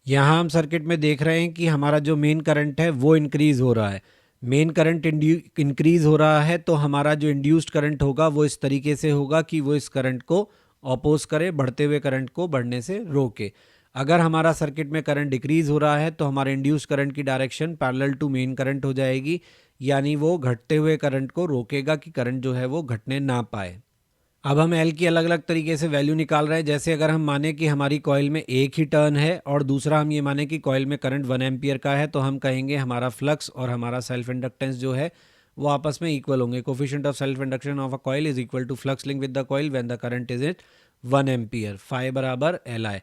यहाँ हम सर्किट में देख रहे हैं कि हमारा जो मेन करंट है वो इंक्रीज़ हो रहा है। मेन करंट इंक्रीज़ हो रहा है तो हमारा जो इंड्यूस्ड करंट होगा वो इस तरीके से होगा कि वो इस करंट को अपोज करे, बढ़ते हुए करंट को बढ़ने से रोके। अगर हमारा सर्किट में करंट डिक्रीज़ हो रहा है तो हमारे इंड्यूस्ड करंट की direction parallel to main current हो जाएगी, यानी वो घटते हुए करंट को रोकेगा कि करंट जो है वो घटने ना पाए। अब हम एल की अलग अलग तरीके से वैल्यू निकाल रहे हैं। जैसे अगर हम माने कि हमारी कॉइल में एक ही टर्न है और दूसरा हम ये माने कि कॉइल में करंट 1 एम्पियर का है, तो हम कहेंगे हमारा फ्लक्स और हमारा सेल्फ इंडक्टेंस जो है वो आपस में इक्वल होंगे। Coefficient of self induction of a coil is equal to flux link with the coil when the current is it 1 ampere, phi बराबर एल आई।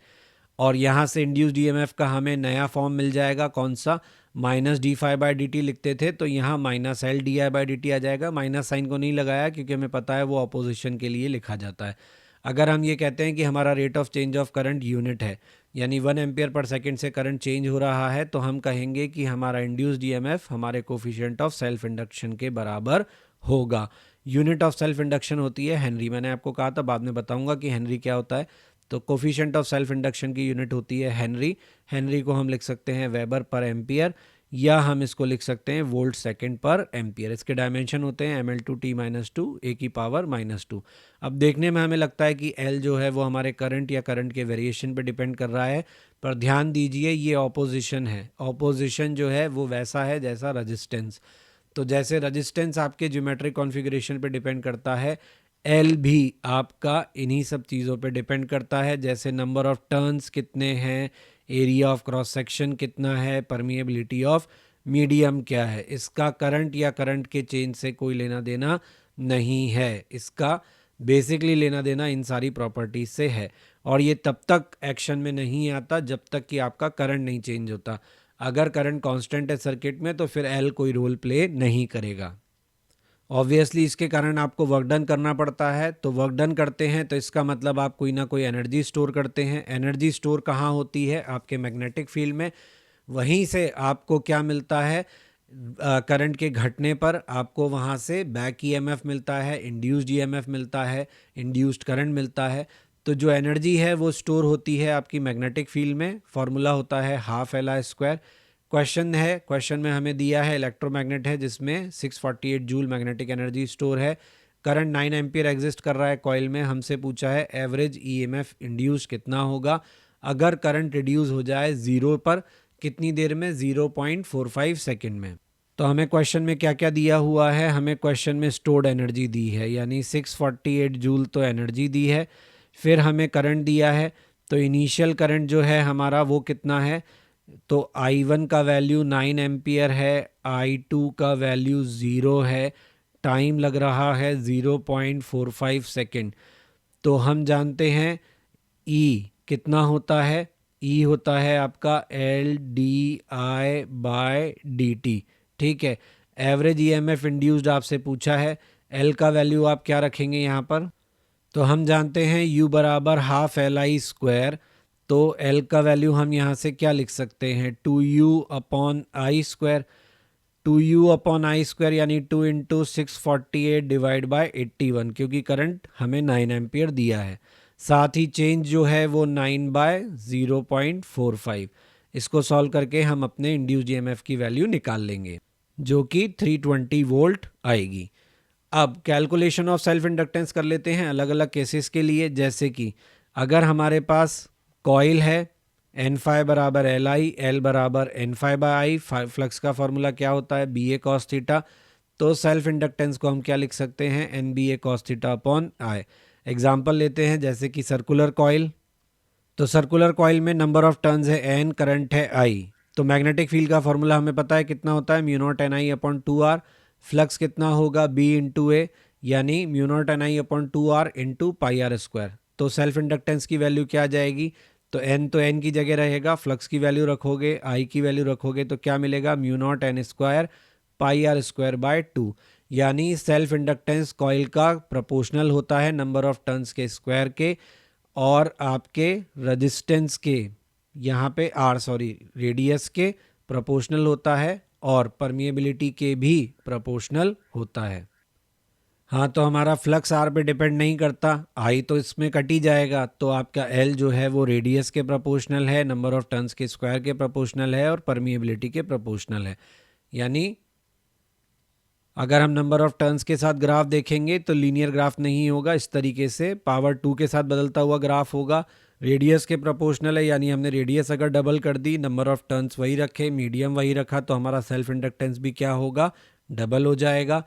और यहाँ से इंड्यूस्ड ईएमएफ का हमें नया फॉर्म मिल जाएगा, कौन सा, minus D phi by D T लिखते थे तो यहाँ minus L D I by D T आ जाएगा। माइनस साइन को नहीं लगाया क्योंकि हमें पता है वो अपोजिशन के लिए लिखा जाता है। अगर हम ये कहते हैं कि हमारा rate of change of current unit है, यानी 1 एम्पियर पर सेकेंड से करंट चेंज हो रहा है, तो हम कहेंगे कि हमारा इंड्यूस्ड ईएमएफ हमारे कोफिशिएंट ऑफ सेल्फ इंडक्शन के बराबर होगा। यूनिट ऑफ सेल्फ इंडक्शन होती है हेनरी, मैंने आपको कहा था, बाद में बताऊंगा कि हेनरी क्या होता है। तो कोफिशिएंट ऑफ सेल्फ इंडक्शन की यूनिट होती है हेनरी। हेनरी को हम लिख सकते हैं वेबर पर एम्पियर, या हम इसको लिख सकते हैं वोल्ट सेकंड पर एम्पियर। इसके डायमेंशन होते हैं ml/t-2 a की पावर -2। अब देखने में हमें लगता है कि L जो है वो हमारे करंट या करंट के वेरिएशन पर डिपेंड कर रहा है, पर ध्यान दीजिए ये ऑपोजिशन है। ऑपोजिशन जो है वो वैसा है जैसा रजिस्टेंस। तो जैसे रजिस्टेंस आपके ज्योमेट्रिक कॉन्फ़िगरेशन पे डिपेंड करता है, एल भी आपका इन्हीं सब चीज़ों पे डिपेंड करता है। जैसे नंबर ऑफ टर्न्स कितने हैं, एरिया ऑफ क्रॉस सेक्शन कितना है, परमिएबिलिटी ऑफ मीडियम क्या है। इसका करंट या करंट के चेंज से कोई लेना देना नहीं है, इसका बेसिकली लेना देना इन सारी प्रॉपर्टीज से है। और ये तब तक एक्शन में नहीं आता जब तक कि आपका करंट नहीं चेंज होता। अगर करंट कांस्टेंट है सर्किट में तो फिर एल कोई रोल प्ले नहीं करेगा। ऑब्वियसली इसके कारण आपको वर्क डन करना पड़ता है, तो वर्क डन करते हैं तो इसका मतलब आप कोई ना कोई एनर्जी स्टोर करते हैं। एनर्जी स्टोर कहाँ होती है, आपके मैग्नेटिक फील्ड में। वहीं से आपको क्या मिलता है, करंट के घटने पर आपको वहाँ से बैक ईएमएफ मिलता है, इंड्यूस्ड ईएमएफ मिलता है, इंड्यूस्ड करंट मिलता है। तो जो एनर्जी है वो स्टोर होती है आपकी मैग्नेटिक फील्ड में। फॉर्मूला होता है ½ Li²। क्वेश्चन में हमें दिया है इलेक्ट्रोमैग्नेट है जिसमें 648 जूल मैग्नेटिक एनर्जी स्टोर है। करंट 9 एम्पियर एग्जिस्ट कर रहा है कॉइल में। हमसे पूछा है एवरेज ईएमएफ इंड्यूस कितना होगा अगर करंट रिड्यूस हो जाए ज़ीरो पर, कितनी देर में, 0.45 सेकेंड में। तो हमें क्वेश्चन में क्या क्या दिया हुआ है, हमें क्वेश्चन में स्टोर्ड एनर्जी दी है, यानी 648 जूल तो एनर्जी दी है। फिर हमें करंट दिया है, तो इनिशियल करंट जो है हमारा वो कितना है, तो I1 का वैल्यू 9 एम्पियर है, I2 का वैल्यू 0 है, टाइम लग रहा है 0.45 सेकेंड। तो हम जानते हैं E कितना होता है, E होता है आपका LdI/dt। ठीक है, एवरेज ईएमएफ इंड्यूस्ड आपसे पूछा है, L का वैल्यू आप क्या रखेंगे यहाँ पर, तो हम जानते हैं U बराबर ½ Li²। तो L का वैल्यू हम यहाँ से क्या लिख सकते हैं, 2U/I²। 2U/I² यानी 2 × 648 / 81, क्योंकि करंट हमें 9 एम्पियर दिया है। साथ ही चेंज जो है वो 9/0.45। इसको सॉल्व करके हम अपने इंड्यूस्ड ईएमएफ की वैल्यू निकाल लेंगे जो कि 320 वोल्ट आएगी। अब कैलकुलेशन ऑफ सेल्फ इंडक्टेंस कर लेते हैं अलग अलग केसेस के लिए। जैसे कि अगर हमारे पास कॉइल है, एन फाई बराबर एल आई, एल बराबर N phi by I, flux का फॉर्मूला क्या होता है, बी ए कॉस थीटा। तो सेल्फ इंडक्टेंस को हम क्या लिख सकते हैं, N B A cos theta upon I. Example लेते हैं जैसे कि सर्कुलर कॉइल। तो सर्कुलर कॉइल में नंबर ऑफ टर्न्स है एन, करंट है आई। तो मैग्नेटिक फील्ड का फॉर्मूला हमें पता है कितना होता है, μ0 NI/2R। फ्लक्स कितना होगा, B × A, यानी μ0 NI/2R × πr²। तो सेल्फ इंडक्टेंस की वैल्यू क्या आ जाएगी, तो n की जगह रहेगा, फ्लक्स की वैल्यू रखोगे, I की वैल्यू रखोगे, तो क्या मिलेगा, μ0 N² πr²/2। यानी सेल्फ इंडक्टेंस कॉइल का प्रोपोर्शनल होता है नंबर ऑफ टर्न्स के स्क्वायर के, और आपके रेजिस्टेंस के, यहाँ पे रेडियस के प्रोपोर्शनल होता है, और परमिएबिलिटी के भी प्रोपोर्शनल होता है। हाँ, तो हमारा फ्लक्स आर पे डिपेंड नहीं करता, आई तो इसमें कट ही जाएगा, तो आपका एल जो है वो रेडियस के प्रोपोर्शनल है, नंबर ऑफ टर्न्स के स्क्वायर के प्रोपोर्शनल है और परमिएबिलिटी के प्रोपोर्शनल है। यानी अगर हम नंबर ऑफ टर्न्स के साथ ग्राफ देखेंगे तो लीनियर ग्राफ नहीं होगा, इस तरीके से पावर 2 के साथ बदलता हुआ ग्राफ होगा। रेडियस के प्रोपोर्शनल है, यानी हमने रेडियस अगर डबल कर दी, नंबर ऑफ टर्न्स वही रखे, मीडियम वही रखा, तो हमारा सेल्फ इंडक्टेंस भी क्या होगा, डबल हो जाएगा।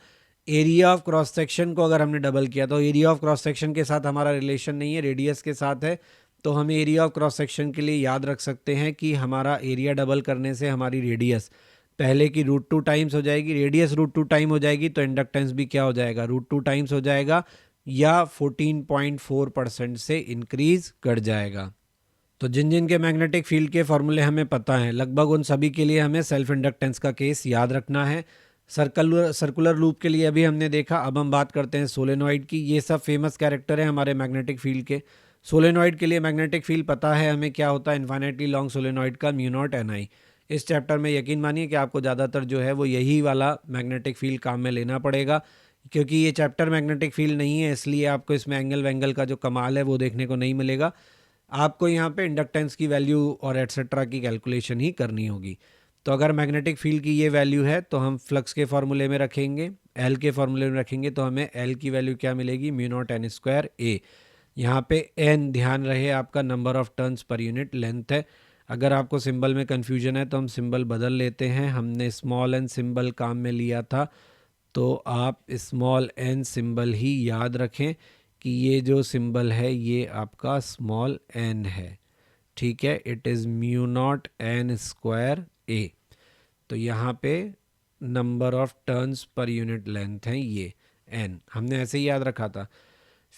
एरिया ऑफ क्रॉस सेक्शन को अगर हमने डबल किया तो एरिया ऑफ क्रॉस सेक्शन के साथ हमारा रिलेशन नहीं है, रेडियस के साथ है, तो हम एरिया ऑफ क्रॉस सेक्शन के लिए याद रख सकते हैं कि हमारा एरिया डबल करने से हमारी रेडियस पहले की √2 टाइम्स हो जाएगी, रेडियस √2 टाइम हो जाएगी, तो इंडक्टेंस भी क्या हो जाएगा, √2 टाइम्स हो जाएगा या 14.4% से इंक्रीज कर जाएगा। तो जिन जिन के मैग्नेटिक फील्ड के फॉर्मूले हमें पता हैं, लगभग उन सभी के लिए हमें सेल्फ इंडक्टेंस का केस याद रखना है। सर्कुलर लूप के लिए अभी हमने देखा, अब हम बात करते हैं सोलेनॉइड की। ये सब फेमस कैरेक्टर है हमारे मैग्नेटिक फील्ड के। सोलेनॉइड के लिए मैग्नेटिक फील्ड पता है हमें क्या होता है, इन्फाइनाइटली लॉन्ग सोलेनॉइड का μ0 Ni। इस चैप्टर में यकीन मानिए कि आपको ज़्यादातर जो है वो यही वाला मैग्नेटिक फील्ड काम में लेना पड़ेगा, क्योंकि ये चैप्टर मैग्नेटिक फील्ड नहीं है, इसलिए आपको इसमें एंगल वैंगल का जो कमाल है वो देखने को नहीं मिलेगा। आपको यहाँ पे इंडक्टेंस की वैल्यू और एट्सेट्रा की कैलकुलेशन ही करनी होगी। तो अगर मैग्नेटिक फील्ड की ये वैल्यू है तो हम फ्लक्स के फॉर्मूले में रखेंगे, एल के फॉर्मूले में रखेंगे, तो हमें एल की वैल्यू क्या मिलेगी, μ0 N²A। यहाँ पे एन ध्यान रहे आपका number of turns per unit length है। अगर आपको सिंबल में कन्फ्यूजन है तो हम सिंबल बदल लेते हैं, हमने स्मॉल एन सिंबल काम में लिया था, तो आप स्मॉल एन सिंबल ही याद रखें कि ये जो सिंबल है ये आपका स्मॉल एन है, ठीक है। It is μ0 N²A। तो यहाँ पे number of turns per unit length है ये एन, हमने ऐसे ही याद रखा था।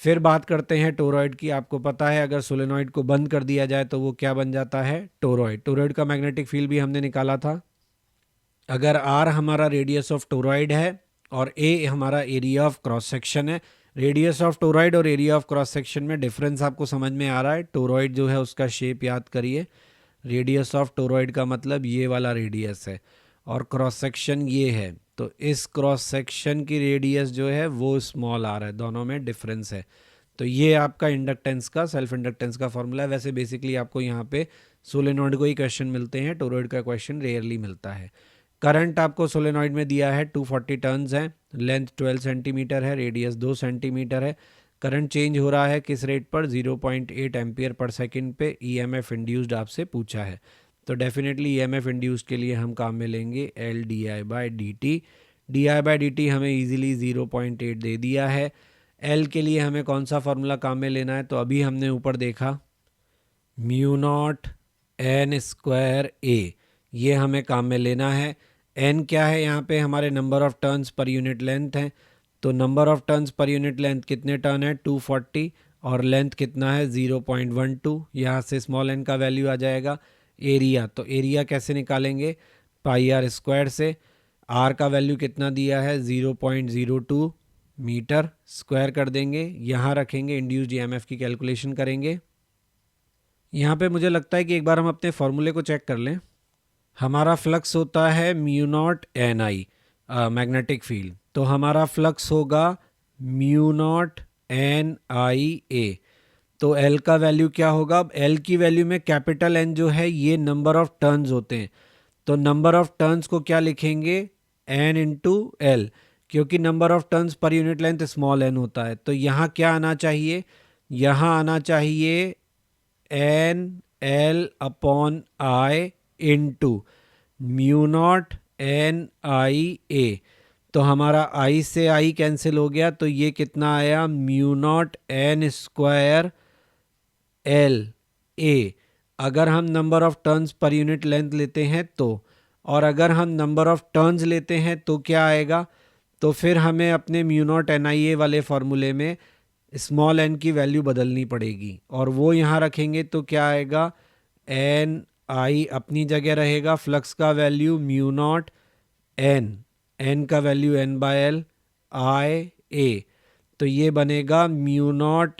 फिर बात करते हैं टोरॉइड की। आपको पता है अगर सोलेनॉइड को बंद कर दिया जाए तो वो क्या बन जाता है, टोरॉइड। टोरॉइड का मैग्नेटिक फील्ड भी हमने निकाला था। अगर आर हमारा रेडियस ऑफ टोरॉइड है और ए हमारा एरिया ऑफ क्रॉस सेक्शन है, रेडियस ऑफ टोरॉइड और एरिया ऑफ क्रॉस सेक्शन में डिफरेंस आपको समझ में आ रहा है। टोरॉइड जो है उसका शेप याद करिए, रेडियस ऑफ टोरॉइड का मतलब ये वाला रेडियस है और क्रॉस सेक्शन ये है, तो इस क्रॉस सेक्शन की रेडियस जो है वो स्मॉल आर है, दोनों में डिफरेंस है। तो ये आपका इंडक्टेंस का, सेल्फ इंडक्टेंस का फॉर्मूला है। वैसे बेसिकली आपको यहाँ पे सोलेनॉइड को ही क्वेश्चन मिलते हैं, टोरॉइड का क्वेश्चन रेयरली मिलता है। करंट आपको सोलेनॉइड में दिया है 240 टर्न्स हैं, लेंथ 12 सेंटीमीटर है, रेडियस 2 सेंटीमीटर है। करंट चेंज हो रहा है किस रेट पर, 0.8 एम्पियर पर सेकंड पे। ईएमएफ इंड्यूस्ड आपसे पूछा है, तो डेफिनेटली ईएमएफ इंड्यूस्ड के लिए हम काम में लेंगे एल di/dt। di/dt हमें इजीली 0.8 दे दिया है। एल के लिए हमें कौन सा फॉर्मूला काम में लेना है, तो अभी हमने ऊपर देखा μ0 N²A, ये हमें काम में लेना है। एन क्या है, यहाँ पे हमारे number of turns per unit length है, तो number of turns per unit length कितने टर्न है, 240, और लेंथ कितना है 0.12। यहाँ से स्मॉल एन का वैल्यू आ जाएगा। एरिया, तो एरिया कैसे निकालेंगे, πr² से। आर का वैल्यू कितना दिया है, 0.02 मीटर स्क्वायर कर देंगे, यहाँ रखेंगे, इंड्यूस्ड ईएमएफ की कैलकुलेशन करेंगे। यहाँ पे मुझे लगता है कि एक बार हम अपने फॉर्मूले को चेक कर लें। हमारा फ्लक्स होता है μ0 Ni, मैग्नेटिक फील्ड, तो हमारा फ्लक्स होगा μ0 Nia। तो L का वैल्यू क्या होगा, अब L की वैल्यू में कैपिटल N जो है ये नंबर ऑफ टर्न्स होते हैं, तो नंबर ऑफ टर्न्स को क्या लिखेंगे, N × L, क्योंकि number of turns per unit length small n होता है। तो यहाँ क्या आना चाहिए, यहाँ आना चाहिए NL/I × μ0 Nia। तो हमारा I से I कैंसिल हो गया, तो ये कितना आया, μ0 N²LA। अगर हम number of turns per unit length लेते हैं तो, और अगर हम नंबर ऑफ टर्न्स लेते हैं तो क्या आएगा, तो फिर हमें अपने μ0 Nia वाले फॉर्मूले में स्मॉल n की वैल्यू बदलनी पड़ेगी, और वो यहाँ रखेंगे तो क्या आएगा, Ni अपनी जगह रहेगा, फ्लक्स का वैल्यू μ0 n का वैल्यू N/L Ia, तो ये बनेगा μ0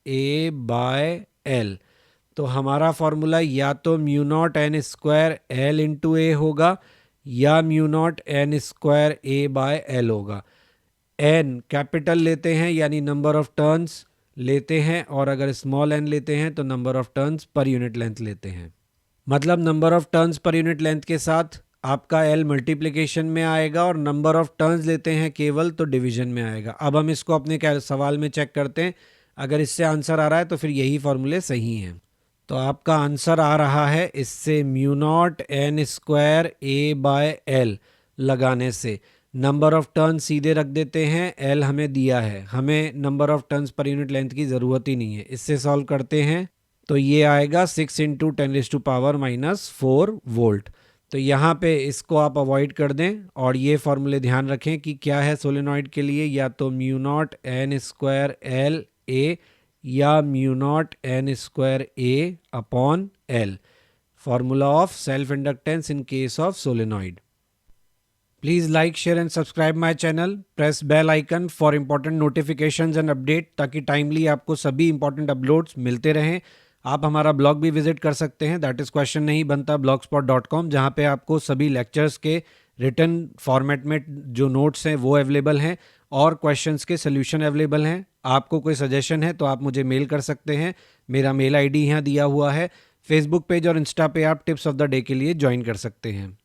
N²A/L। तो हमारा फॉर्मूला या तो μ0 N²L × A होगा या μ0 N²A/L होगा। एन कैपिटल लेते हैं यानी नंबर ऑफ टर्न्स लेते हैं, और अगर स्मॉल एन लेते हैं तो number of turns per unit length लेते हैं। मतलब number of turns per unit length के साथ आपका एल मल्टीप्लिकेशन में आएगा और नंबर ऑफ टर्न्स लेते हैं केवल तो डिवीजन में आएगा। अब हम इसको अपने सवाल में चेक करते हैं, अगर इससे आंसर आ रहा है तो फिर यही फॉर्मूले सही हैं। तो आपका आंसर आ रहा है इससे mu naught N square A by L लगाने से। नंबर ऑफ टर्न सीधे रख देते हैं, एल हमें दिया है, हमें number of turns per unit length की ज़रूरत ही नहीं है। इससे सॉल्व करते हैं तो ये आएगा 6 इंटू 10⁻⁻4 वोल्ट। तो यहाँ पे इसको आप अवॉइड कर दें और ये फॉर्मूले ध्यान रखें कि क्या है सोलेनॉइड के लिए, या तो mu naught N square L A या mu naught N square A upon L, formula of self inductance in case of solenoid. Please like share and subscribe my channel, press bell icon for important notifications and update, ताकि timely आपको सभी important uploads मिलते रहें। आप हमारा blog भी visit कर सकते हैं, दैट इज़ क्वेश्चन नहीं बनता blogspot.com, जहाँ पे आपको सभी लेक्चर्स के रिटन फॉर्मेट में जो नोट्स हैं वो अवेलेबल हैं और क्वेश्चंस के सोल्यूशन अवेलेबल हैं। आपको कोई सजेशन है तो आप मुझे मेल कर सकते हैं, मेरा मेल आईडी यहाँ दिया हुआ है। फेसबुक पेज और इंस्टा पे आप टिप्स ऑफ द डे के लिए ज्वाइन कर सकते हैं।